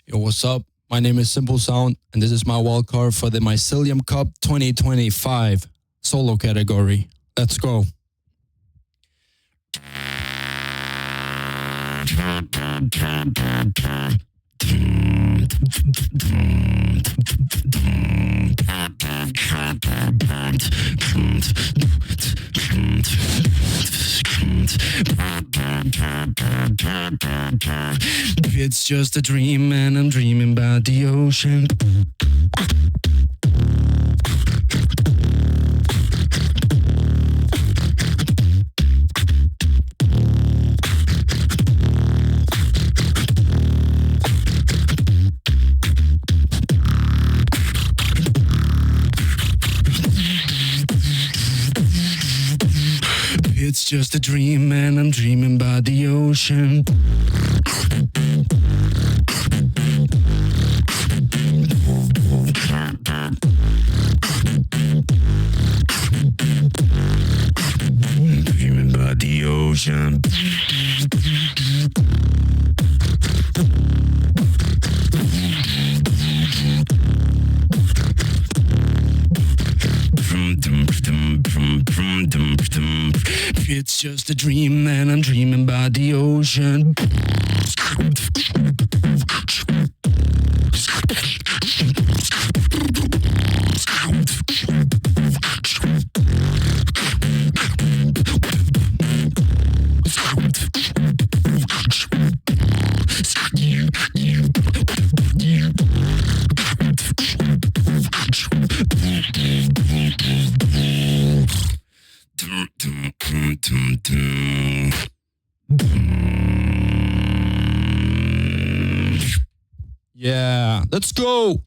Yo, what's up? My name is SimPle-SounD, and this is my wildcard for the Mycelium Cup 2025 solo category. Let's go. It's just a dream and I'm dreaming about the ocean. It's just a dream and I'm dreaming about the ocean. Dreaming about the ocean. It's just a dream and I'm dreaming about the ocean. Yeah, let's go.